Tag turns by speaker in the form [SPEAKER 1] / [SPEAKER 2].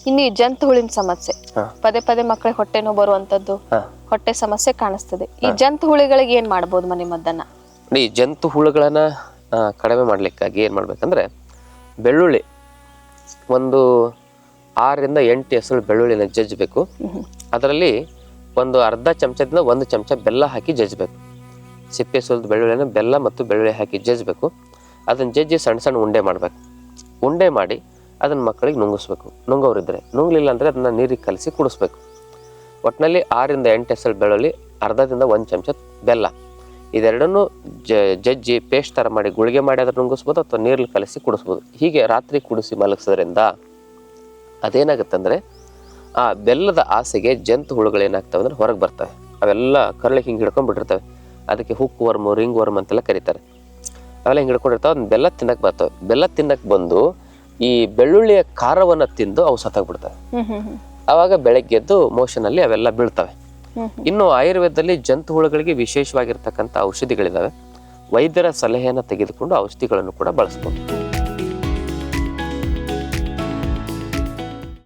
[SPEAKER 1] ಇನ್ನು ಈ ಜಂತು ಹುಳಿನ ಸಮಸ್ಯೆ ಪದೇ ಪದೇ ಮಕ್ಕಳಿಗೆ ಹೊಟ್ಟೆ ನೋವು ಬರುವಂತದ್ದು, ಹೊಟ್ಟೆ ಸಮಸ್ಯೆ ಕಾಣಿಸ್ತದೆ. ಈ ಜಂತು ಹುಳಿಗಳಿಗೆ ಏನ್ ಮಾಡ್ಬೋದು ಮನೆ ಮದ್ದನ್ನ?
[SPEAKER 2] ಈ ಜಂತು ಹುಳುಗಳನ್ನ ಕಡಿಮೆ ಮಾಡ್ಲಿಕ್ಕಾಗಿ ಏನ್ ಮಾಡ್ಬೇಕಂದ್ರೆ, ಬೆಳ್ಳುಳ್ಳಿ ಒಂದು 6ರಿಂದ 8 ಎಸಳು ಬೆಳ್ಳುಳ್ಳಿನ ಜಜ್ಜಬೇಕು. ಅದರಲ್ಲಿ ಒಂದು ಅರ್ಧ ಚಮಚದಿಂದ 1 ಚಮಚ ಬೆಲ್ಲ ಹಾಕಿ ಜಜ್ಬೇಕು. ಸಿಪ್ಪೆ ಸುಲಿದ ಬೆಳ್ಳುಳ್ಳಿನ ಬೆಲ್ಲ ಮತ್ತು ಬೆಳ್ಳುಳ್ಳಿ ಹಾಕಿ ಜಜ್ಬೇಕು. ಅದನ್ನ ಜಜ್ಜಿ ಸಣ್ಣ ಸಣ್ಣ ಉಂಡೆ ಮಾಡ್ಬೇಕು. ಉಂಡೆ ಮಾಡಿ ಅದನ್ನ ಮಕ್ಕಳಿಗೆ ನುಂಗಿಸ್ಬೇಕು. ನುಂಗೋರಿದ್ರೆ, ನುಂಗ್ಲಿಲ್ಲ ಅಂದ್ರೆ ಅದನ್ನ ನೀರಿಗೆ ಕಲಸಿ ಕುಡಿಸ್ಬೇಕು. ಒಟ್ಟಿನಲ್ಲಿ 6ರಿಂದ 8 ಎಸಳು ಬೆಳ್ಳುಳ್ಳಿ, ಅರ್ಧದಿಂದ 1 ಚಮಚ ಬೆಲ್ಲ, ಇದೆರಡನ್ನು ಜಜ್ಜಿ ಪೇಸ್ಟ್ ಥರ ಮಾಡಿ ಗುಳಿಗೆ ಮಾಡಿ ಅದನ್ನು ನುಂಗಿಸ್ಬೋದು, ಅಥವಾ ನೀರಲ್ಲಿ ಕಲಸಿ ಕುಡಿಸ್ಬೋದು. ಹೀಗೆ ರಾತ್ರಿ ಕುಡಿಸಿ ಮಲಗಿಸೋದ್ರಿಂದ ಅದೇನಾಗುತ್ತೆ ಅಂದರೆ, ಆ ಬೆಲ್ಲದ ಆಸೆಗೆ ಜಂತು ಹುಳುಗಳು ಏನಾಗ್ತವೆ ಅಂದರೆ ಹೊರಗೆ ಬರ್ತವೆ. ಅವೆಲ್ಲ ಕರಳಿಗೆ ಹಿಂಗೆ ಹಿಡ್ಕೊಂಡ್ಬಿಟ್ಟಿರ್ತವೆ. ಅದಕ್ಕೆ ಹುಕ್ ವರ್ಮು, ರಿಂಗ್ ವರ್ಮ್ ಅಂತೆಲ್ಲ ಕರೀತಾರೆ. ಅವೆಲ್ಲ ಹಿಂಗೆ ಹಿಡ್ಕೊಂಡಿರ್ತಾವೆ. ಅದನ್ನ ಬೆಲ್ಲ ತಿನ್ನಕ್ಕೆ ಬರ್ತವೆ. ಬೆಲ್ಲ ತಿನ್ನಕ್ಕೆ ಬಂದು ಈ ಬೆಳ್ಳುಳ್ಳಿಯ ಖಾರವನ್ನು ತಿಂದು ಅವು ಸತ್ತಾಗ್ಬಿಡ್ತವೆ. ಆವಾಗ ಬೆಳಗ್ಗೆ ಎದ್ದು ಮೋಷನಲ್ಲಿ ಅವೆಲ್ಲ ಬೀಳ್ತವೆ. ಇನ್ನು ಆಯುರ್ವೇದದಲ್ಲಿ ಜಂತು ಹುಳುಗಳಿಗೆ ವಿಶೇಷವಾಗಿರ್ತಕ್ಕಂಥ ಔಷಧಿಗಳಿದಾವೆ. ವೈದ್ಯರ ಸಲಹೆಯನ್ನು ತೆಗೆದುಕೊಂಡು ಔಷಧಿಗಳನ್ನು ಕೂಡ ಬಳಸ್ಬೋದು.